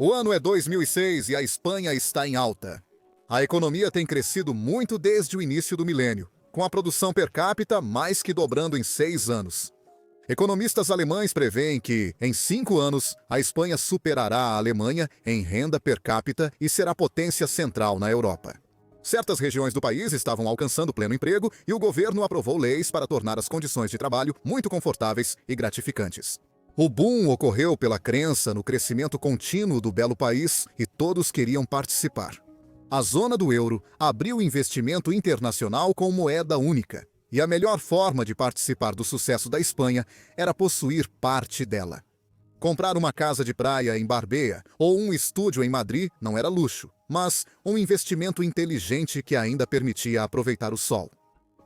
O ano é 2006 e a Espanha está em alta. A economia tem crescido muito desde o início do milênio, com a produção per capita mais que dobrando em 6 anos. Economistas alemães preveem que, em 5 anos, a Espanha superará a Alemanha em renda per capita e será potência central na Europa. Certas regiões do país estavam alcançando pleno emprego e o governo aprovou leis para tornar as condições de trabalho muito confortáveis e gratificantes. O boom ocorreu pela crença no crescimento contínuo do belo país e todos queriam participar. A zona do euro abriu investimento internacional com moeda única, e a melhor forma de participar do sucesso da Espanha era possuir parte dela. Comprar uma casa de praia em Marbella ou um estúdio em Madrid não era luxo, mas um investimento inteligente que ainda permitia aproveitar o sol.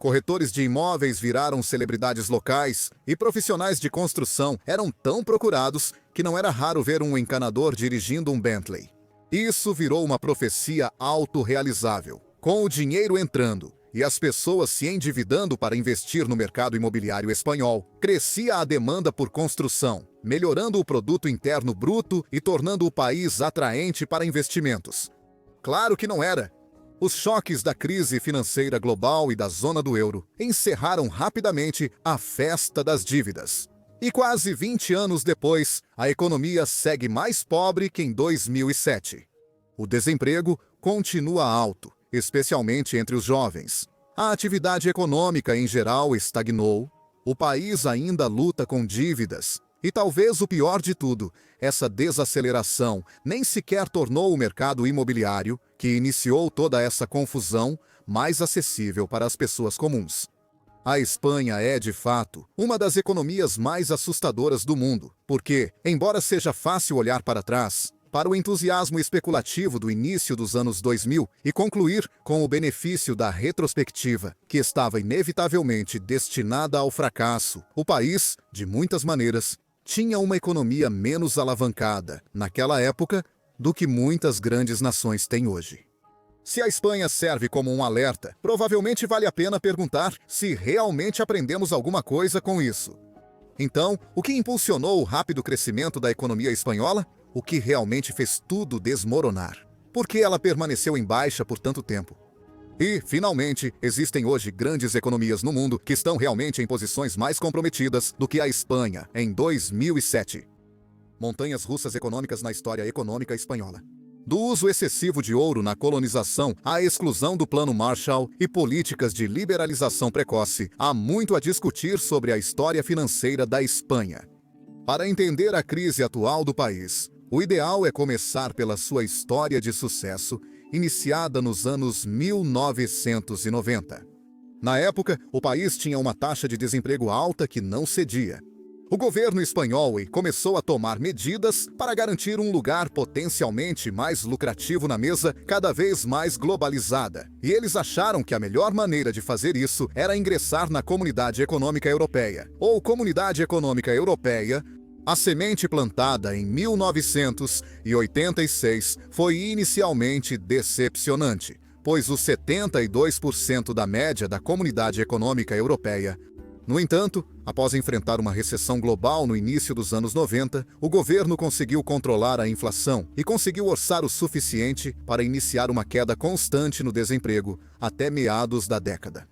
Corretores de imóveis viraram celebridades locais e profissionais de construção eram tão procurados que não era raro ver um encanador dirigindo um Bentley. Isso virou uma profecia autorrealizável. Com o dinheiro entrando e as pessoas se endividando para investir no mercado imobiliário espanhol, crescia a demanda por construção, melhorando o produto interno bruto e tornando o país atraente para investimentos. Claro que não era. Os choques da crise financeira global e da zona do euro encerraram rapidamente a festa das dívidas. E quase 20 anos depois, a economia segue mais pobre que em 2007. O desemprego continua alto, especialmente entre os jovens. A atividade econômica em geral estagnou, o país ainda luta com dívidas. E talvez o pior de tudo, essa desaceleração nem sequer tornou o mercado imobiliário, que iniciou toda essa confusão, mais acessível para as pessoas comuns. A Espanha é, de fato, uma das economias mais assustadoras do mundo, porque, embora seja fácil olhar para trás, para o entusiasmo especulativo do início dos anos 2000 e concluir com o benefício da retrospectiva, que estava inevitavelmente destinada ao fracasso, o país, de muitas maneiras, tinha uma economia menos alavancada, naquela época, do que muitas grandes nações têm hoje. Se a Espanha serve como um alerta, provavelmente vale a pena perguntar se realmente aprendemos alguma coisa com isso. Então, o que impulsionou o rápido crescimento da economia espanhola? O que realmente fez tudo desmoronar? Por que ela permaneceu em baixa por tanto tempo? E, finalmente, existem hoje grandes economias no mundo que estão realmente em posições mais comprometidas do que a Espanha em 2007. Montanhas russas econômicas na história econômica espanhola. Do uso excessivo de ouro na colonização à exclusão do Plano Marshall e políticas de liberalização precoce, há muito a discutir sobre a história financeira da Espanha. Para entender a crise atual do país, o ideal é começar pela sua história de sucesso, iniciada nos anos 1990. Na época, o país tinha uma taxa de desemprego alta que não cedia. O governo espanhol começou a tomar medidas para garantir um lugar potencialmente mais lucrativo na mesa, cada vez mais globalizada. E eles acharam que a melhor maneira de fazer isso era ingressar na Comunidade Econômica Europeia, ou Comunidade Econômica Europeia. A semente plantada em 1986 foi inicialmente decepcionante, pois os 72% da média da Comunidade Econômica Europeia. No entanto, após enfrentar uma recessão global no início dos anos 90, o governo conseguiu controlar a inflação e conseguiu orçar o suficiente para iniciar uma queda constante no desemprego até meados da década.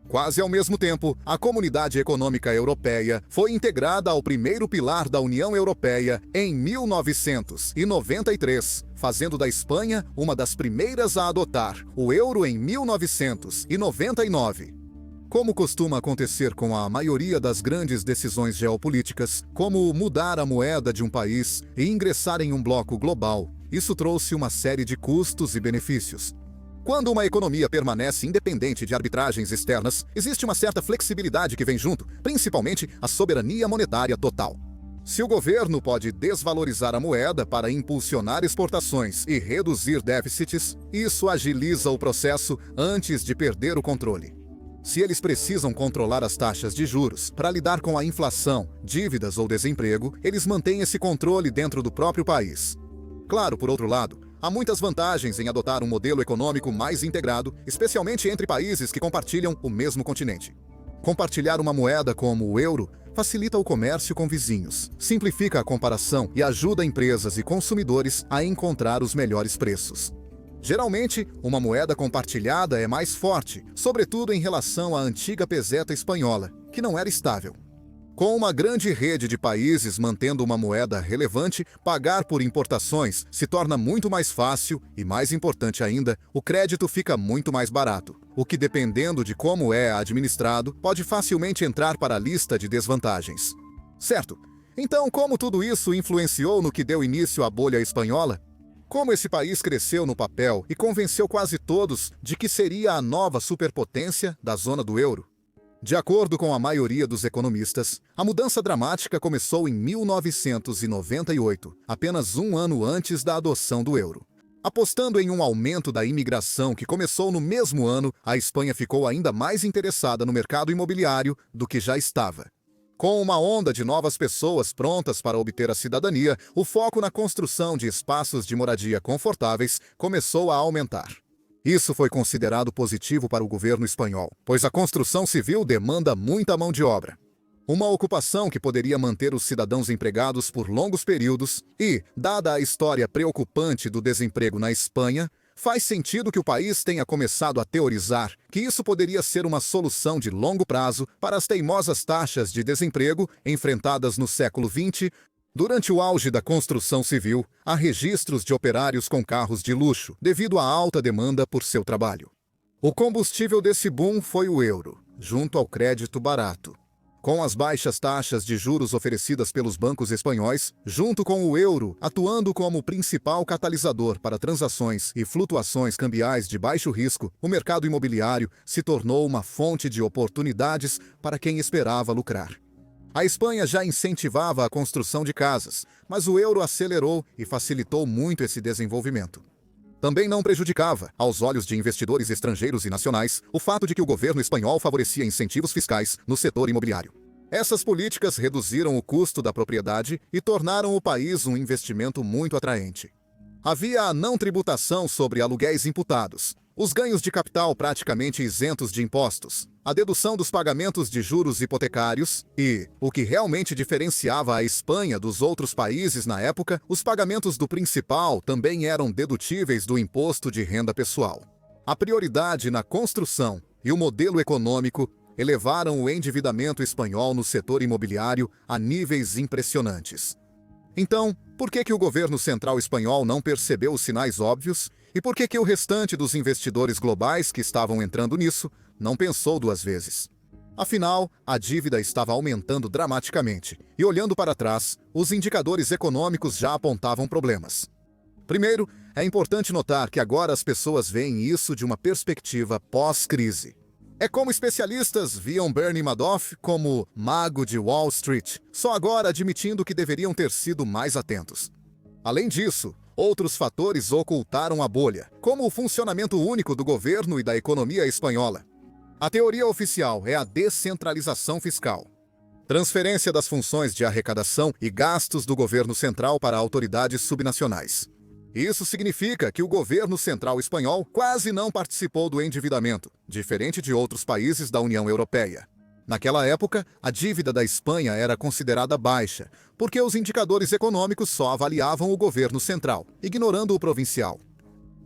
Quase ao mesmo tempo, a Comunidade Econômica Europeia foi integrada ao primeiro pilar da União Europeia em 1993, fazendo da Espanha uma das primeiras a adotar o euro em 1999. Como costuma acontecer com a maioria das grandes decisões geopolíticas, como mudar a moeda de um país e ingressar em um bloco global, isso trouxe uma série de custos e benefícios. Quando uma economia permanece independente de arbitragens externas, existe uma certa flexibilidade que vem junto, principalmente a soberania monetária total. Se o governo pode desvalorizar a moeda para impulsionar exportações e reduzir déficits, isso agiliza o processo antes de perder o controle. Se eles precisam controlar as taxas de juros para lidar com a inflação, dívidas ou desemprego, eles mantêm esse controle dentro do próprio país. Claro, por outro lado, há muitas vantagens em adotar um modelo econômico mais integrado, especialmente entre países que compartilham o mesmo continente. Compartilhar uma moeda como o euro facilita o comércio com vizinhos, simplifica a comparação e ajuda empresas e consumidores a encontrar os melhores preços. Geralmente, uma moeda compartilhada é mais forte, sobretudo em relação à antiga peseta espanhola, que não era estável. Com uma grande rede de países mantendo uma moeda relevante, pagar por importações se torna muito mais fácil e, mais importante ainda, o crédito fica muito mais barato, o que, dependendo de como é administrado, pode facilmente entrar para a lista de desvantagens. Certo? Então, como tudo isso influenciou no que deu início à bolha espanhola? Como esse país cresceu no papel e convenceu quase todos de que seria a nova superpotência da zona do euro? De acordo com a maioria dos economistas, a mudança dramática começou em 1998, apenas um ano antes da adoção do euro. Apostando em um aumento da imigração que começou no mesmo ano, a Espanha ficou ainda mais interessada no mercado imobiliário do que já estava. Com uma onda de novas pessoas prontas para obter a cidadania, o foco na construção de espaços de moradia confortáveis começou a aumentar. Isso foi considerado positivo para o governo espanhol, pois a construção civil demanda muita mão de obra. Uma ocupação que poderia manter os cidadãos empregados por longos períodos e, dada a história preocupante do desemprego na Espanha, faz sentido que o país tenha começado a teorizar que isso poderia ser uma solução de longo prazo para as teimosas taxas de desemprego enfrentadas no século XX. Durante o auge da construção civil, há registros de operários com carros de luxo, devido à alta demanda por seu trabalho. O combustível desse boom foi o euro, junto ao crédito barato. Com as baixas taxas de juros oferecidas pelos bancos espanhóis, junto com o euro atuando como principal catalisador para transações e flutuações cambiais de baixo risco, o mercado imobiliário se tornou uma fonte de oportunidades para quem esperava lucrar. A Espanha já incentivava a construção de casas, mas o euro acelerou e facilitou muito esse desenvolvimento. Também não prejudicava, aos olhos de investidores estrangeiros e nacionais, o fato de que o governo espanhol favorecia incentivos fiscais no setor imobiliário. Essas políticas reduziram o custo da propriedade e tornaram o país um investimento muito atraente. Havia a não tributação sobre aluguéis imputados, os ganhos de capital praticamente isentos de impostos, a dedução dos pagamentos de juros hipotecários e, o que realmente diferenciava a Espanha dos outros países na época, os pagamentos do principal também eram dedutíveis do imposto de renda pessoal. A prioridade na construção e o modelo econômico elevaram o endividamento espanhol no setor imobiliário a níveis impressionantes. Então, por que o governo central espanhol não percebeu os sinais óbvios? E por que o restante dos investidores globais que estavam entrando nisso não pensou duas vezes? Afinal, a dívida estava aumentando dramaticamente, e olhando para trás, os indicadores econômicos já apontavam problemas. Primeiro, é importante notar que agora as pessoas veem isso de uma perspectiva pós-crise. É como especialistas viam Bernie Madoff como mago de Wall Street, só agora admitindo que deveriam ter sido mais atentos. Além disso, outros fatores ocultaram a bolha, como o funcionamento único do governo e da economia espanhola. A teoria oficial é a descentralização fiscal. Transferência das funções de arrecadação e gastos do governo central para autoridades subnacionais. Isso significa que o governo central espanhol quase não participou do endividamento, diferente de outros países da União Europeia. Naquela época, a dívida da Espanha era considerada baixa, porque os indicadores econômicos só avaliavam o governo central, ignorando o provincial.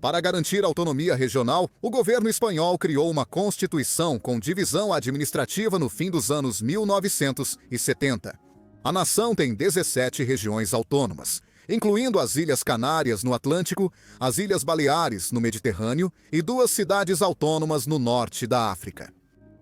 Para garantir a autonomia regional, o governo espanhol criou uma constituição com divisão administrativa no fim dos anos 1970. A nação tem 17 regiões autônomas, incluindo as Ilhas Canárias no Atlântico, as Ilhas Baleares no Mediterrâneo e 2 cidades autônomas no norte da África.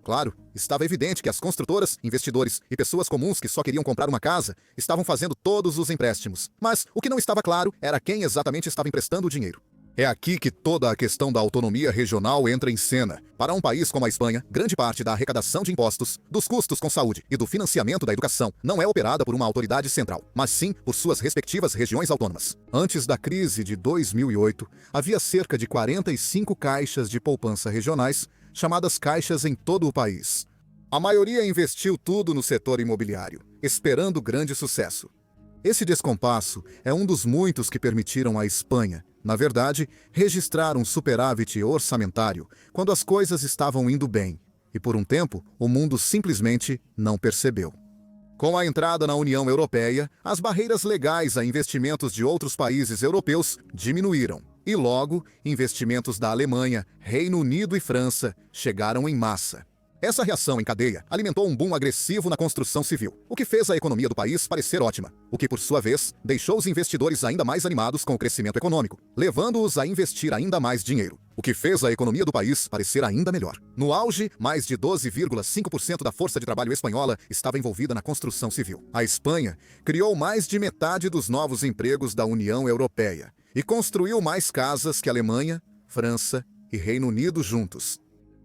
Claro, estava evidente que as construtoras, investidores e pessoas comuns que só queriam comprar uma casa estavam fazendo todos os empréstimos. Mas o que não estava claro era quem exatamente estava emprestando o dinheiro. É aqui que toda a questão da autonomia regional entra em cena. Para um país como a Espanha, grande parte da arrecadação de impostos, dos custos com saúde e do financiamento da educação não é operada por uma autoridade central, mas sim por suas respectivas regiões autônomas. Antes da crise de 2008, havia cerca de 45 caixas de poupança regionais, chamadas caixas em todo o país. A maioria investiu tudo no setor imobiliário, esperando grande sucesso. Esse descompasso é um dos muitos que permitiram à Espanha, na verdade, registrar um superávit orçamentário quando as coisas estavam indo bem, e por um tempo o mundo simplesmente não percebeu. Com a entrada na União Europeia, as barreiras legais a investimentos de outros países europeus diminuíram. E logo, investimentos da Alemanha, Reino Unido e França chegaram em massa. Essa reação em cadeia alimentou um boom agressivo na construção civil, o que fez a economia do país parecer ótima, o que, por sua vez, deixou os investidores ainda mais animados com o crescimento econômico, levando-os a investir ainda mais dinheiro, o que fez a economia do país parecer ainda melhor. No auge, mais de 12,5% da força de trabalho espanhola estava envolvida na construção civil. A Espanha criou mais de metade dos novos empregos da União Europeia e construiu mais casas que a Alemanha, França e Reino Unido juntos.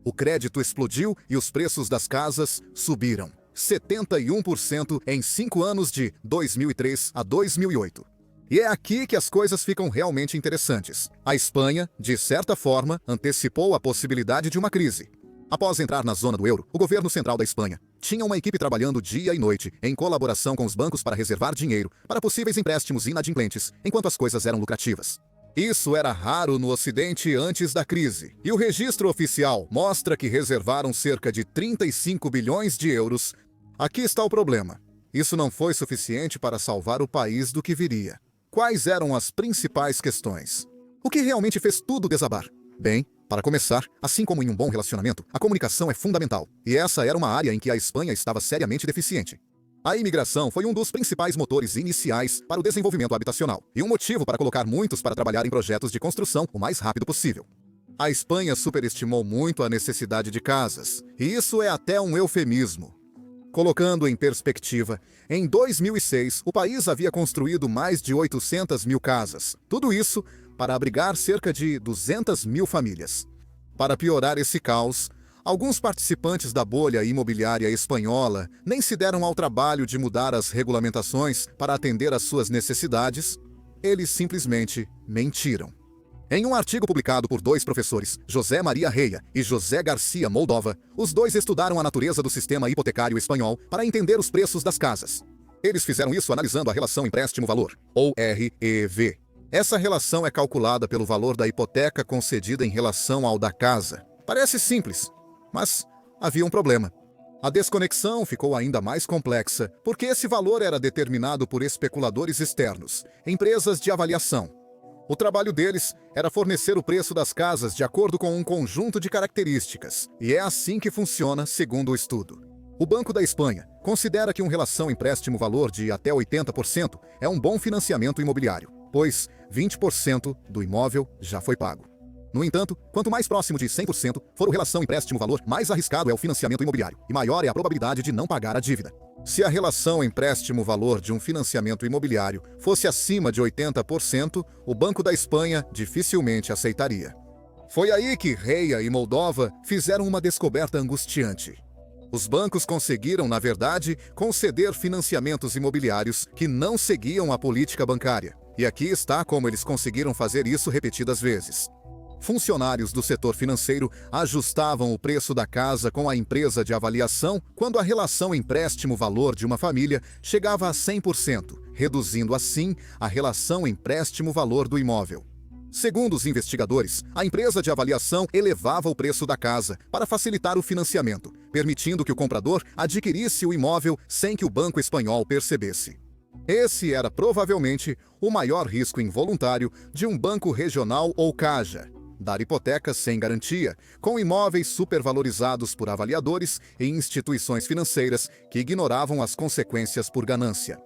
O crédito explodiu e os preços das casas subiram 71% em 5 anos de 2003 a 2008. E é aqui que as coisas ficam realmente interessantes. A Espanha, de certa forma, antecipou a possibilidade de uma crise. Após entrar na zona do euro, o governo central da Espanha tinha uma equipe trabalhando dia e noite em colaboração com os bancos para reservar dinheiro para possíveis empréstimos inadimplentes, enquanto as coisas eram lucrativas. Isso era raro no Ocidente antes da crise, e o registro oficial mostra que reservaram cerca de 35 bilhões de euros. Aqui está o problema. Isso não foi suficiente para salvar o país do que viria. Quais eram as principais questões? O que realmente fez tudo desabar? Bem, para começar, assim como em um bom relacionamento, a comunicação é fundamental, e essa era uma área em que a Espanha estava seriamente deficiente. A imigração foi um dos principais motores iniciais para o desenvolvimento habitacional, e um motivo para colocar muitos para trabalhar em projetos de construção o mais rápido possível. A Espanha superestimou muito a necessidade de casas, e isso é até um eufemismo. Colocando em perspectiva, em 2006, o país havia construído mais de 800 mil casas, tudo isso para abrigar cerca de 200 mil famílias. Para piorar esse caos, alguns participantes da bolha imobiliária espanhola nem se deram ao trabalho de mudar as regulamentações para atender às suas necessidades, eles simplesmente mentiram. Em um artigo publicado por 2 professores, José Maria Reia e José Garcia Moldova, os 2 estudaram a natureza do sistema hipotecário espanhol para entender os preços das casas. Eles fizeram isso analisando a relação empréstimo-valor, ou REV. Essa relação é calculada pelo valor da hipoteca concedida em relação ao da casa. Parece simples, mas havia um problema. A desconexão ficou ainda mais complexa, porque esse valor era determinado por especuladores externos, empresas de avaliação. O trabalho deles era fornecer o preço das casas de acordo com um conjunto de características, e é assim que funciona, segundo o estudo. O Banco da Espanha considera que uma relação empréstimo-valor de até 80% é um bom financiamento imobiliário, pois 20% do imóvel já foi pago. No entanto, quanto mais próximo de 100% for o relação empréstimo-valor, mais arriscado é o financiamento imobiliário, e maior é a probabilidade de não pagar a dívida. Se a relação empréstimo-valor de um financiamento imobiliário fosse acima de 80%, o Banco da Espanha dificilmente aceitaria. Foi aí que Reia e Moldova fizeram uma descoberta angustiante. Os bancos conseguiram, na verdade, conceder financiamentos imobiliários que não seguiam a política bancária. E aqui está como eles conseguiram fazer isso repetidas vezes. Funcionários do setor financeiro ajustavam o preço da casa com a empresa de avaliação quando a relação empréstimo-valor de uma família chegava a 100%, reduzindo assim a relação empréstimo-valor do imóvel. Segundo os investigadores, a empresa de avaliação elevava o preço da casa para facilitar o financiamento, permitindo que o comprador adquirisse o imóvel sem que o banco espanhol percebesse. Esse era provavelmente o maior risco involuntário de um banco regional ou Caja: dar hipotecas sem garantia, com imóveis supervalorizados por avaliadores e instituições financeiras que ignoravam as consequências por ganância.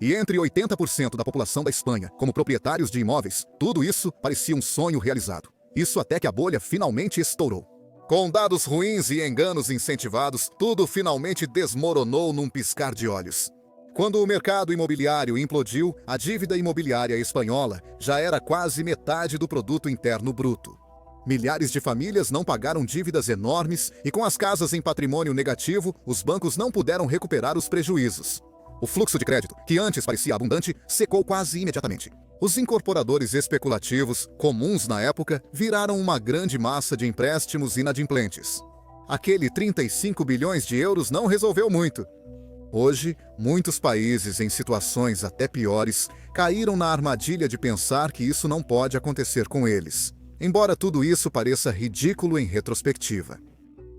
E entre 80% da população da Espanha, como proprietários de imóveis, tudo isso parecia um sonho realizado. Isso até que a bolha finalmente estourou. Com dados ruins e enganos incentivados, tudo finalmente desmoronou num piscar de olhos. Quando o mercado imobiliário implodiu, a dívida imobiliária espanhola já era quase metade do produto interno bruto. Milhares de famílias não pagaram dívidas enormes e, com as casas em patrimônio negativo, os bancos não puderam recuperar os prejuízos. O fluxo de crédito, que antes parecia abundante, secou quase imediatamente. Os incorporadores especulativos, comuns na época, viraram uma grande massa de empréstimos inadimplentes. Aquele 35 bilhões de euros não resolveu muito. Hoje, muitos países em situações até piores caíram na armadilha de pensar que isso não pode acontecer com eles, embora tudo isso pareça ridículo em retrospectiva.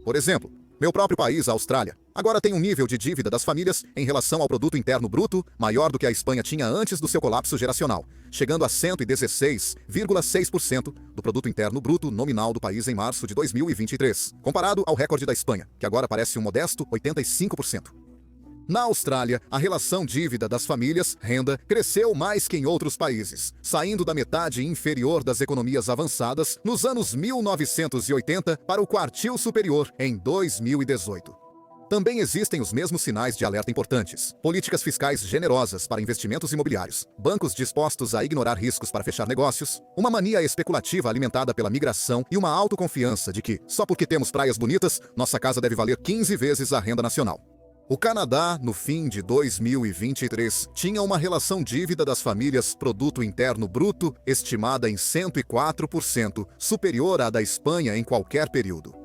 Por exemplo, Meu próprio país, a Austrália, agora tem um nível de dívida das famílias em relação ao produto interno bruto maior do que a Espanha tinha antes do seu colapso geracional, chegando a 116,6% do produto interno bruto nominal do país em março de 2023, comparado ao recorde da Espanha, que agora parece um modesto 85%. Na Austrália, a relação dívida das famílias-renda cresceu mais que em outros países, saindo da metade inferior das economias avançadas nos anos 1980 para o quartil superior em 2018. Também existem os mesmos sinais de alerta importantes: políticas fiscais generosas para investimentos imobiliários, bancos dispostos a ignorar riscos para fechar negócios, uma mania especulativa alimentada pela migração e uma autoconfiança de que, só porque temos praias bonitas, nossa casa deve valer 15 vezes a renda nacional. O Canadá, no fim de 2023, tinha uma relação dívida das famílias produto interno bruto estimada em 104%, superior à da Espanha em qualquer período.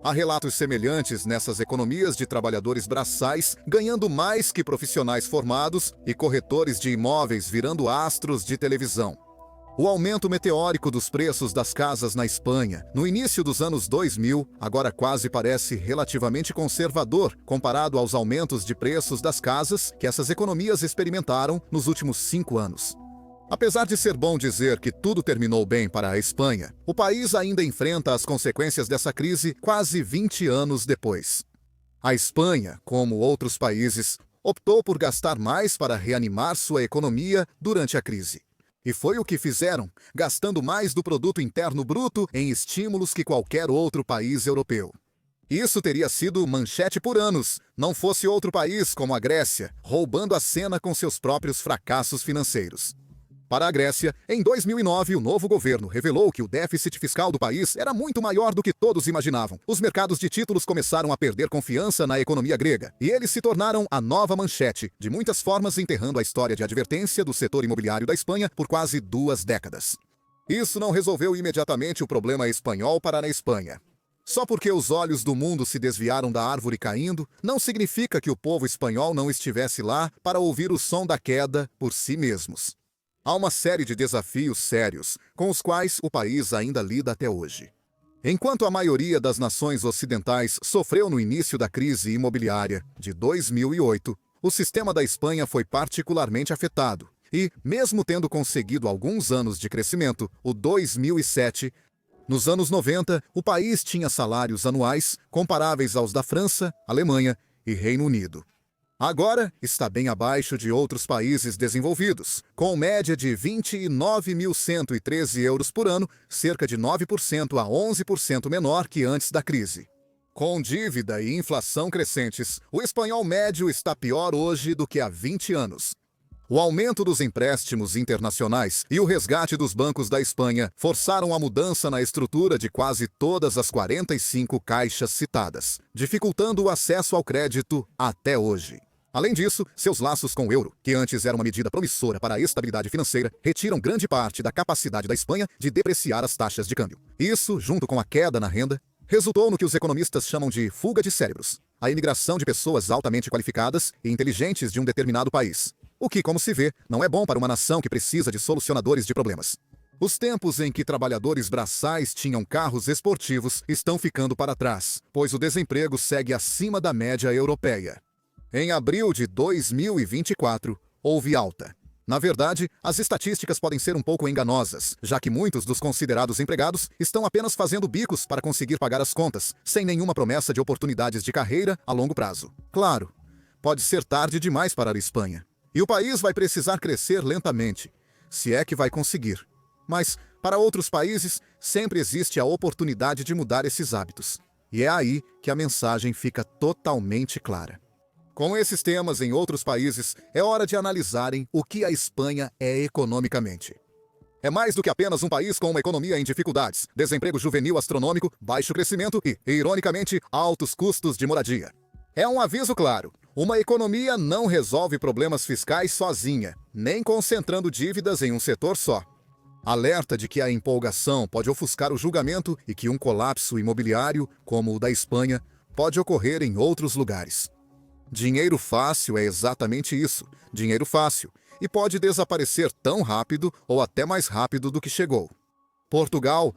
Há relatos semelhantes nessas economias de trabalhadores braçais ganhando mais que profissionais formados e corretores de imóveis virando astros de televisão. O aumento meteórico dos preços das casas na Espanha, no início dos anos 2000, agora quase parece relativamente conservador comparado aos aumentos de preços das casas que essas economias experimentaram nos últimos 5 anos. Apesar de ser bom dizer que tudo terminou bem para a Espanha, o país ainda enfrenta as consequências dessa crise quase 20 anos depois. A Espanha, como outros países, optou por gastar mais para reanimar sua economia durante a crise. E foi o que fizeram, gastando mais do produto interno bruto em estímulos que qualquer outro país europeu. Isso teria sido manchete por anos, não fosse outro país como a Grécia, roubando a cena com seus próprios fracassos financeiros. Para a Grécia, em 2009, o novo governo revelou que o déficit fiscal do país era muito maior do que todos imaginavam. Os mercados de títulos começaram a perder confiança na economia grega, e eles se tornaram a nova manchete, de muitas formas enterrando a história de advertência do setor imobiliário da Espanha por quase 2 décadas. Isso não resolveu imediatamente o problema espanhol para a Espanha. Só porque os olhos do mundo se desviaram da árvore caindo, não significa que o povo espanhol não estivesse lá para ouvir o som da queda por si mesmos. Há uma série de desafios sérios com os quais o país ainda lida até hoje. Enquanto a maioria das nações ocidentais sofreu no início da crise imobiliária de 2008, o sistema da Espanha foi particularmente afetado e, mesmo tendo conseguido alguns anos de crescimento, o 2007, nos anos 90, o país tinha salários anuais comparáveis aos da França, Alemanha e Reino Unido. Agora, está bem abaixo de outros países desenvolvidos, com média de 29.113 euros por ano, cerca de 9% a 11% menor que antes da crise. Com dívida e inflação crescentes, o espanhol médio está pior hoje do que há 20 anos. O aumento dos empréstimos internacionais e o resgate dos bancos da Espanha forçaram a mudança na estrutura de quase todas as 45 caixas citadas, dificultando o acesso ao crédito até hoje. Além disso, seus laços com o euro, que antes era uma medida promissora para a estabilidade financeira, retiram grande parte da capacidade da Espanha de depreciar as taxas de câmbio. Isso, junto com a queda na renda, resultou no que os economistas chamam de fuga de cérebros, a imigração de pessoas altamente qualificadas e inteligentes de um determinado país. O que, como se vê, não é bom para uma nação que precisa de solucionadores de problemas. Os tempos em que trabalhadores braçais tinham carros esportivos estão ficando para trás, pois o desemprego segue acima da média europeia. Em abril de 2024, houve alta. Na verdade, as estatísticas podem ser um pouco enganosas, já que muitos dos considerados empregados estão apenas fazendo bicos para conseguir pagar as contas, sem nenhuma promessa de oportunidades de carreira a longo prazo. Claro, pode ser tarde demais para a Espanha. E o país vai precisar crescer lentamente, se é que vai conseguir. Mas, para outros países, sempre existe a oportunidade de mudar esses hábitos. E é aí que a mensagem fica totalmente clara. Com esses temas em outros países, é hora de analisarem o que a Espanha é economicamente. É mais do que apenas um país com uma economia em dificuldades, desemprego juvenil astronômico, baixo crescimento e, ironicamente, altos custos de moradia. É um aviso claro: uma economia não resolve problemas fiscais sozinha, nem concentrando dívidas em um setor só. Alerta de que a empolgação pode ofuscar o julgamento e que um colapso imobiliário, como o da Espanha, pode ocorrer em outros lugares. Dinheiro fácil é exatamente isso, dinheiro fácil, e pode desaparecer tão rápido ou até mais rápido do que chegou. Portugal,